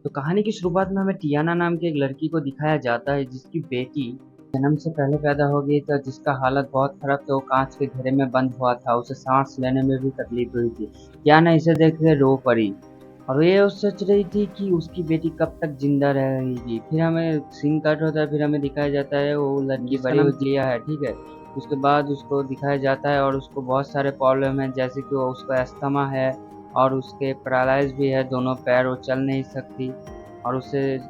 तो कहानी की शुरुआत में हमें टियाना नाम की एक लड़की को दिखाया जाता है जिसकी बेटी जन्म से पहले पैदा हो गई था, जिसका हालत बहुत खराब था। वो कांच के घेरे में बंद हुआ था, उसे सांस लेने में भी तकलीफ हुई थी। टियाना इसे देख के रो पड़ी और ये सोच रही थी कि उसकी बेटी कब तक जिंदा रहेगी। फिर हमें सीन कट होता है, फिर हमें दिखाया जाता है वो लड़की बड़ी हो लिया है, ठीक है। उसके बाद उसको दिखाया जाता है और उसको बहुत सारे प्रॉब्लम है, जैसे कि उसको अस्थमा है और उसके पैरालाइज भी है, दोनों पैर, वो चल नहीं सकती और उसे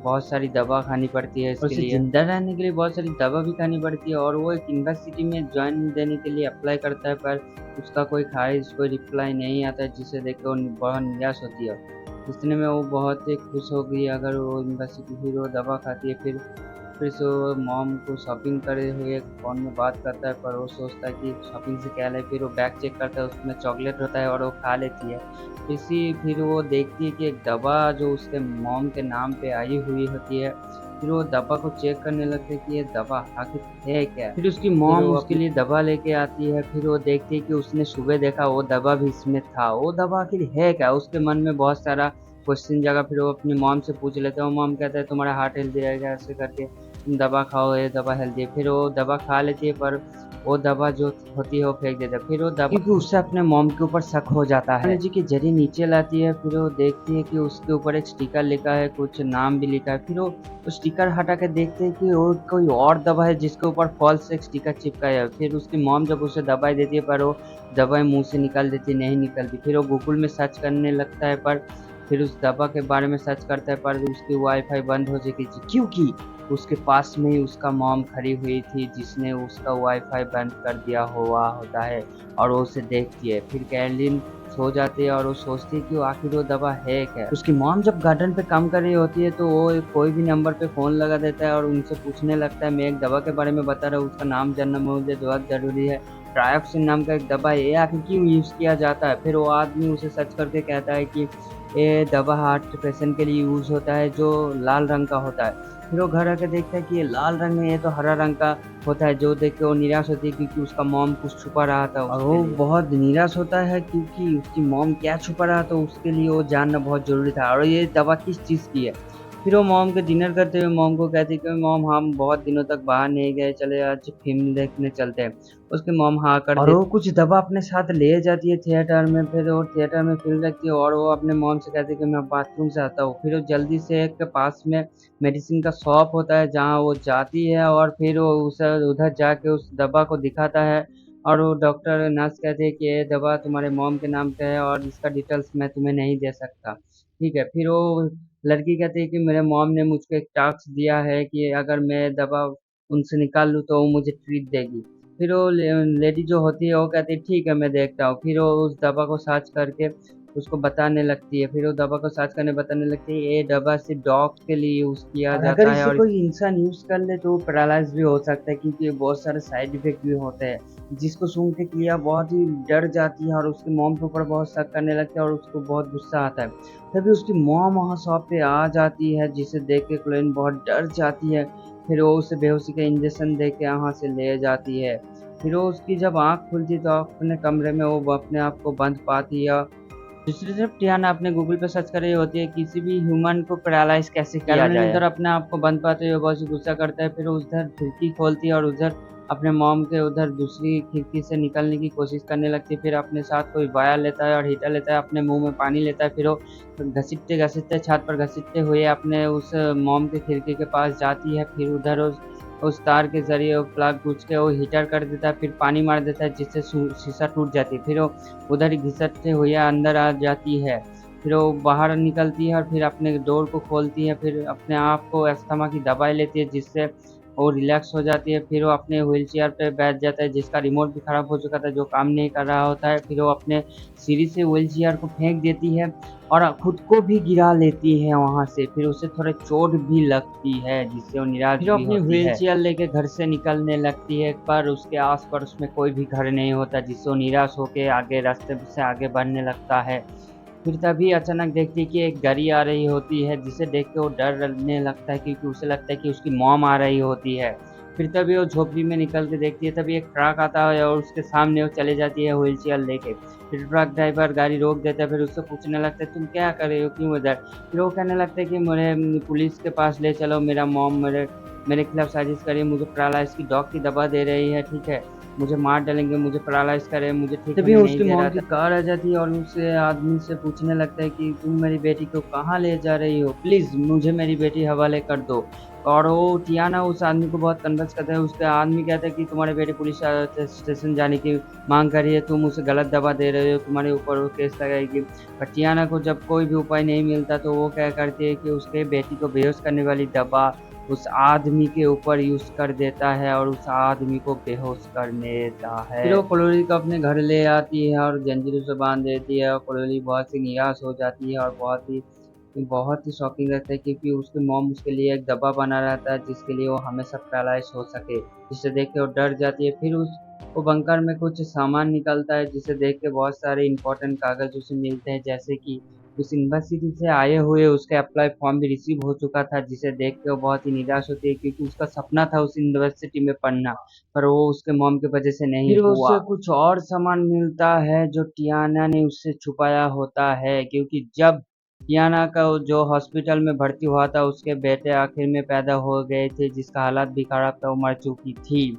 बहुत सारी दवा खानी पड़ती है इसके लिए। जिंदा रहने के लिए बहुत सारी दवा भी खानी पड़ती है और वो एक यूनिवर्सिटी में ज्वाइन देने के लिए अप्लाई करता है, पर उसका कोई खारिज कोई रिप्लाई नहीं आता है, जिसे देख के वो बहुत निराश होती है। इतने में वो बहुत ही खुश हो गई अगर वो यूनिवर्सिटी, फिर वो दवा खाती है। फिर से वो मॉम को शॉपिंग करे हुए फ़ोन में बात करता है, पर वो सोचता है कि शॉपिंग से क्या ले। फिर वो बैग चेक करता है, उसमें चॉकलेट होता है और वो खा लेती है। फिर वो देखती है कि एक दवा जो उसके मॉम के नाम पे आई हुई होती है। फिर वो दवा को चेक करने लगते हैं कि ये दवा आखिर है क्या। फिर उसकी मॉम उसके लिए दवा लेके आती है। फिर वो देखती है कि उसने सुबह देखा वो दवा भी इसमें था। वो दवा आखिर है क्या, उसके मन में बहुत सारा क्वेश्चन जगह। फिर वो अपनी मॉम से पूछ लेते हैं, वो मॉम कहता है तुम्हारा हार्ट हेल्दी रहेगा, ऐसे करके तुम दवा खाओ, ये दवा हेल्दी है। फिर वो दवा खा लेती है, पर वो दवा जो होती है वो फेंक देता है। फिर वो दवा, क्योंकि उससे अपने मॉम के ऊपर शक हो जाता है, जी की जरी नीचे लाती है। फिर वो देखती है कि उसके ऊपर एक स्टिकर लिखा है, कुछ नाम भी लिखा है। फिर वो स्टिकर हटा के देखते हैं कि वो कोई और दवा है जिसके ऊपर फॉल्स एक स्टिकर चिपकाया है। फिर उसकी मॉम जब उसे दवाई देती है, पर वो दवाई मुंह से निकाल देती, नहीं निकलती। फिर वो गूगल में सर्च करने लगता है, पर फिर उस दवा के बारे में सर्च करता है, पर उसकी वाईफाई बंद हो जाएगी, क्योंकि उसके पास में ही उसका मॉम खड़ी हुई थी, जिसने उसका वाईफाई बंद कर दिया हुआ होता है और वो उसे देखती है। फिर कैरोलिन सो जाती है और वो सोचती है कि वो आखिर वो दवा है क्या। उसकी मॉम जब गार्डन पे काम कर रही होती है, तो वो कोई भी नंबर पे फ़ोन लगा देता है और उनसे पूछने लगता है, मैं एक दवा के बारे में बता रहा हूँ, उसका नाम जानना मुझे बहुत ज़रूरी है। ट्रायोक्सिन नाम का एक दवा है, ये आखिर क्यों यूज़ किया जाता है। फिर वो आदमी उसे सर्च करके कहता है कि ये दवा हार्ट पेशेंट के लिए यूज़ होता है, जो लाल रंग का होता है। फिर वो घर आके देखता है कि ये लाल रंग है, ये तो हरा रंग का होता है। जो देख के वो निराश होती है, क्योंकि उसका मॉम कुछ छुपा रहा था और वो बहुत निराश होता है, क्योंकि उसकी मॉम क्या छुपा रहा था उसके लिए वो जानना बहुत ज़रूरी था, और ये दवा किस चीज़ की है। फिर वो मॉम के डिनर करते हुए मॉम को कहती है कि मॉम हम बहुत दिनों तक बाहर नहीं गए, चले आज फ़िल्म देखने चलते हैं। उसकी मॉम हाँ कर और वो कुछ दवा अपने साथ ले जाती है थिएटर में। फिर वो थिएटर में फ़िल्म देखती है और वो अपने मॉम से कहती है कि मैं बाथरूम से आता हूँ। फिर वो जल्दी से एक पास में मेडिसिन का शॉप होता है जहाँ वो जाती है और फिर वो उसे उधर जाके उस दवा को दिखाता है और वो डॉक्टर नर्स कहती है कि ये दवा तुम्हारे मॉम के नाम पे है और इसका डिटेल्स मैं तुम्हें नहीं दे सकता, ठीक है। फिर वो लड़की कहती है कि मेरे मॉम ने मुझको एक टास्क दिया है कि अगर मैं दवा उनसे निकाल लूँ तो वो मुझे ट्रीट देगी। फिर वो लेडी जो होती है वो कहती है ठीक है मैं देखता हूँ। फिर वो उस दवा को सर्च करके उसको बताने लगती है। फिर वो दवा को सर्च करने बताने लगती है, ये दवा सिर्फ डॉग के लिए यूज़ किया और जाता है, अगर इसे कोई इंसान यूज़ कर ले तो वो पैरालाइज भी हो सकता है, क्योंकि बहुत सारे साइड इफेक्ट भी होते हैं। जिसको सुन के किया बहुत ही डर जाती है और उसके मॉम के ऊपर बहुत शक करने लगती है और उसको बहुत गुस्सा आता है। तभी उसकी मॉम वहाँ शॉप पे आ जाती है, जिसे देख के क्लोरीन बहुत डर जाती है। फिर वो उसे बेहोशी का इंजेक्शन दे के वहाँ से ले जाती है। फिर वो उसकी जब आँख खुलती है तो अपने कमरे में वो अपने आप को बंद पाती है। दूसरी तरफ टियाना अपने गूगल पे सर्च कर रही होती है किसी भी ह्यूमन को पैरालाइज कैसे किया जाए। इधर अपने आप को बंद पाते हुए बहुत ही गुस्सा करता है। फिर उधर खिड़की खोलती है और उधर अपने मॉम के उधर दूसरी खिड़की से निकलने की कोशिश करने लगती है। फिर अपने साथ कोई वायर लेता है और हीटर लेता है, अपने मुंह में पानी लेता है। फिर वो घसीटते घसीटते छत पर घसीटते हुए अपने उस मॉम के खिड़की के पास जाती है। फिर उधर उस तार के ज़रिए वो प्लग घुस के वो हीटर कर देता है, फिर पानी मार देता है, जिससे शीशा टूट जाती है। फिर वो उधर ही घिसटते हुए अंदर आ जाती है। फिर वो बाहर निकलती है और फिर अपने डोर को खोलती है। फिर अपने आप को अस्थमा की दवाई लेती है, जिससे वो रिलैक्स हो जाती है। फिर वो अपने व्हीलचेयर पे बैठ जाता है, जिसका रिमोट भी खराब हो चुका था, जो काम नहीं कर रहा होता है। फिर वो अपने सीढ़ी से व्हीलचेयर को फेंक देती है और खुद को भी गिरा लेती है वहाँ से। फिर उसे थोड़ा चोट भी लगती है, जिससे वो निराश भी होती है। फिर अपनी व्हीलचेयर लेके घर से निकलने लगती है, पर उसके आस-पास में कोई भी घर नहीं होता, जिससे वो निराश होके आगे रास्ते से आगे बढ़ने लगता है। फिर तभी अचानक देखती है कि एक गाड़ी आ रही होती है, जिसे देख के वो डरने लगता है, क्योंकि उसे लगता है कि उसकी मॉम आ रही होती है। फिर तभी वो झोपड़ी में निकल के देखती है, तभी एक ट्रक आता है और उसके सामने वो चले जाती है व्हील चेयर लेके। फिर ट्रक ड्राइवर गाड़ी रोक देता है, फिर उससे पूछने लगता है तुम क्या कर रहे हो, क्यों इधर। फिर वो कहने लगता है कि मुझे पुलिस के पास ले चलो, मेरा मॉम मेरे मेरे खिलाफ साजिश करी, मुझे पैरालाइज की डॉग की दवा दे रही है, ठीक है, मुझे मार डालेंगे, मुझे पैरालाइज करे, मुझे ठीक तभी होने नहीं उसकी दे मॉम रहा था। कार आ जाती है और उसे आदमी से पूछने लगता है कि तुम मेरी बेटी को कहाँ ले जा रही हो, प्लीज मुझे मेरी बेटी हवाले कर दो। और वो टियाना उस आदमी को बहुत कन्विंस करता है, उसका आदमी कहता है कि तुम्हारी बेटी पुलिस स्टेशन जाने की मांग कर रही है, तुम उसे गलत दवा दे रहे हो, तुम्हारे ऊपर वो केस लगाएगी। पर टियाना को जब कोई भी उपाय नहीं मिलता तो वो क्या करती है कि उसके बेटी को बेहोश करने वाली दवा उस आदमी के ऊपर यूज कर देता है और उस आदमी को बेहोश कर देता है। फिर वो क्लोरी को अपने घर ले आती है और जंजीरों से बांध देती है और क्लोरी बहुत सी निराश हो जाती है और बहुत ही शॉकिंग रहता है, क्योंकि उसकी मॉम उसके लिए एक दवा बना रहता है जिसके लिए वो हमेशा पैरालाइज हो सके, जिसे देख के वो डर जाती है। फिर उस वो बंकर में कुछ सामान निकलता है जिसे देख के बहुत सारे इंपॉर्टेंट कागज उसे मिलते हैं, जैसे कि उस यूनिवर्सिटी से आए हुए उसके अप्लाई फॉर्म भी रिसीव हो चुका था, जिसे देख के वो बहुत ही निराश होती है, क्योंकि उसका सपना था उस यूनिवर्सिटी में पढ़ना, पर वो उसके मॉम की वजह से नहीं फिर हुआ। उसे कुछ और सामान मिलता है जो टियाना ने उससे छुपाया होता है, क्योंकि जब टियाना का जो हॉस्पिटल में भर्ती हुआ था उसके बेटे आखिर में पैदा हो गए थे, जिसका हालत भी खराब था, वो मर चुकी थी,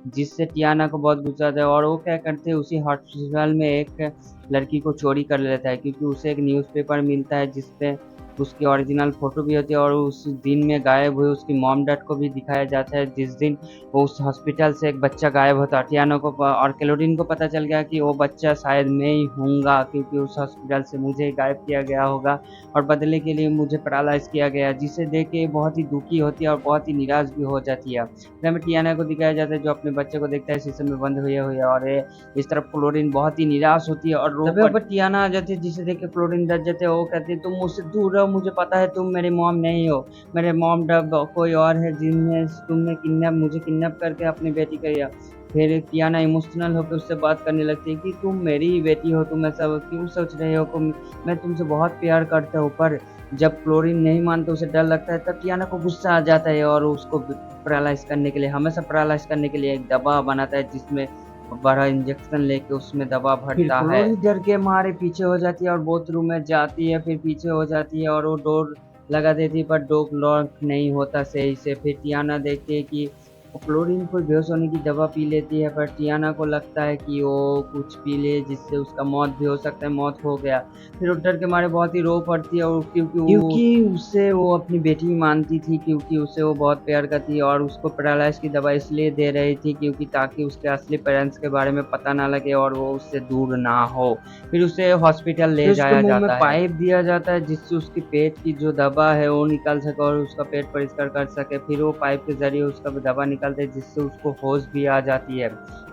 जिससे टियाना को बहुत गुस्सा था। और वो क्या करते हैं, उसी हॉस्पिटल में एक लड़की को चोरी कर लेता है, क्योंकि उसे एक न्यूज़पेपर मिलता है जिसपे उसकी ओरिजिनल फोटो भी होती है और उस दिन में गायब हुई उसकी मॉम डैड को भी दिखाया जाता है, जिस दिन वो उस हॉस्पिटल से एक बच्चा गायब होता है। टियानो को और क्लोरीन को पता चल गया कि वो बच्चा शायद मैं ही हूँगा, क्योंकि उस हॉस्पिटल से मुझे ही गायब किया गया होगा और बदले के लिए मुझे पैरालाइज किया गया, जिसे देख के बहुत ही दुखी होती है और बहुत ही निराश भी हो जाती है। फिर हमें टियाना को दिखाया जाता है जो अपने बच्चे को देखता है शीशे में बंद हुए हुए, और इस तरफ क्लोरीन बहुत ही निराश होती है और रो पर टियाना आ जाती है, जिसे देख के क्लोरीन डर जाते हैं। वो कहती है तुम मुझसे दूर रहो, मुझे पता है तुम मेरी मॉम नहीं हो, मेरे मॉम डब कोई और है जिन्हें तुमने मुझे किडनैप करके अपनी बेटी किया। फिर टियाना इमोशनल होकर उससे बात करने लगती है कि तुम मेरी ही बेटी हो, तुम ऐसा क्यों सोच रहे हो, मैं तुमसे बहुत प्यार करता हूँ। पर जब क्लोरीन नहीं मानता, उसे डर लगता है, तब टियाना को गुस्सा आ जाता है और उसको पैरालाइज करने के लिए हमेशा पैरालाइज करने के लिए एक दवा बनाता है, जिसमें बड़ा इंजेक्शन लेके उसमें दवा भरता है। डर के मारे पीछे हो जाती है और बाथरूम में जाती है, फिर पीछे हो जाती है और वो डोर लगा देती है, पर डोर लॉक नहीं होता सही से। फिर टियाना देखती है कि क्लोरीन कोई बेहोश होने की दवा पी लेती है, पर टियाना को लगता है कि वो कुछ पी ले जिससे उसका मौत भी हो सकता है, मौत हो गया। फिर वो डर के मारे बहुत ही रो पड़ती है, और क्योंकि उसे वो अपनी बेटी मानती थी, क्योंकि उसे वो बहुत प्यार करती है और उसको पैरालाइज की दवा इसलिए दे रही थी क्योंकि ताकि उसके असली पेरेंट्स के बारे में पता ना लगे और वो उससे दूर ना हो। फिर उसे हॉस्पिटल ले जाया जाता है, पाइप दिया जाता है जिससे उसकी पेट की जो दवा है वो निकल सके और उसका पेट परिष्कार कर सके। फिर वो पाइप के जरिए उसका दवा निकलते है जिससे उसको होश भी आ जाती है।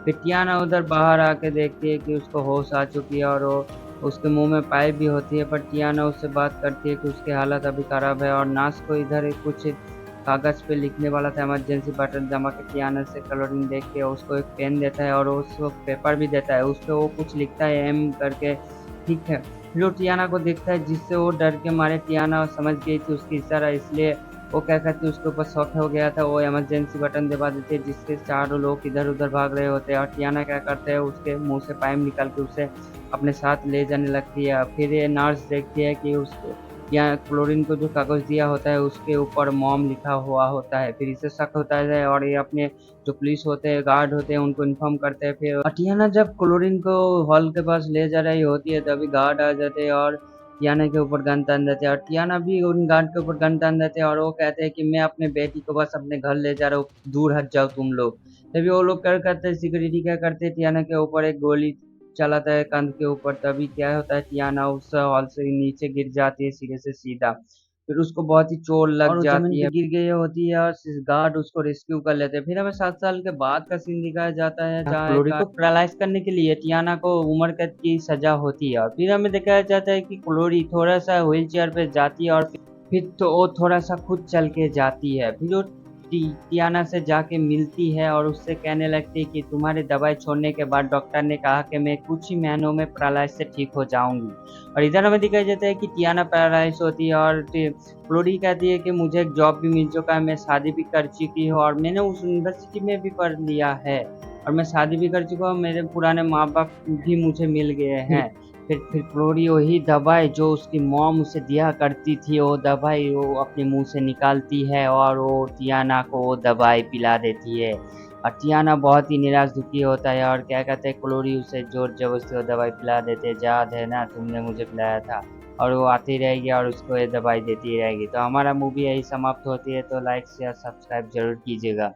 फिर टियाना उधर बाहर आके देखती है कि उसको होश आ चुकी है और वो उसके मुंह में पाइप भी होती है, पर टियाना उससे बात करती है कि उसकी हालत अभी खराब है। और नास को इधर कुछ कागज पे लिखने वाला था, इमरजेंसी बटन दबा के टियाना से क्लोरीन देख के उसको एक पेन देता है और उसको पेपर भी देता है, उस पर वो कुछ लिखता है एम करके, ठीक है। फिर वो टियाना को देखता है, जिससे वो डर के मारे, टियाना समझ गई थी उसकी इशारा, इसलिए वो क्या करती है, उसके ऊपर शॉक हो गया था, वो इमरजेंसी बटन दबा देते हैं जिससे चारों लोग इधर उधर भाग रहे होते हैं। और टियाना क्या करते हैं, उसके मुंह से पाइप निकाल के उसे अपने साथ ले जाने लगती है। फिर ये नर्स देखती है कि उसको या क्लोरीन को जो कागज दिया होता है उसके ऊपर मॉम लिखा हुआ होता है। फिर इसे शक होता है और ये अपने जो पुलिस होते हैं, गार्ड होते हैं, उनको इन्फॉर्म करते हैं। फिर टियाना जब क्लोरीन को हॉल के पास ले जा रही होती है तभी गार्ड आ जाते हैं और टियाना के ऊपर गन तान देते हैं, और टियाना भी उन गार्ड के ऊपर गन तान देते हैं और वो कहते हैं कि मैं अपने बेटी को बस अपने घर ले जा रहा हूँ, दूर हट जाओ तुम लोग। तभी वो लोग कर करते सिक्योरिटी क्या करते हैं, टियाना के ऊपर एक गोली चलाता है कंध के ऊपर, तभी क्या होता है, टियाना उस हॉल से नीचे गिर जाती है सीधे से सीधा। फिर उसको बहुत ही चोट लग जाती है, गिर गई होती है और गार्ड उसको रेस्क्यू कर लेते हैं। फिर हमें 7 साल के बाद का सीन दिखाया जाता है जहाँ क्लोरी को पैरालाइज करने के लिए टियाना को उम्र कैद की सजा होती है। और फिर हमें दिखाया जाता है कि क्लोरी थोड़ा सा व्हील चेयर पे जाती है और फिर तो वो थोड़ा सा खुद चल के जाती है। फिर वो टियाना से जाके मिलती है और उससे कहने लगती है कि तुम्हारी दवाई छोड़ने के बाद डॉक्टर ने कहा कि मैं कुछ ही महीनों में पैरालाइज से ठीक हो जाऊंगी। और इधर हमें दिखाई देता है कि टियाना पैरालाइज होती है और फ्लोरी कहती है कि मुझे एक जॉब भी मिल चुका है, मैं शादी भी कर चुकी हूँ और मैंने उस यूनिवर्सिटी में भी पढ़ लिया है और मैं शादी भी कर चुका हूँ, मेरे पुराने माँ बाप भी मुझे मिल गए हैं। फिर फ्लोरी वही दवाई जो उसकी मॉम उसे दिया करती थी, वो दवाई वो अपने मुंह से निकालती है और वो टियाना को वो दवाई पिला देती है। और टियाना बहुत ही निराश दुखी होता है और क्या कहते हैं, क्लोरी उसे जोर जबरदस्ती वो दवाई पिला देते हैं, याद है ना तुमने मुझे पिलाया था। और वो आती रहेगी और उसको ये दवाई देती रहेगी। तो हमारा मूवी यही समाप्त होती है। तो लाइक शेयर सब्सक्राइब जरूर कीजिएगा।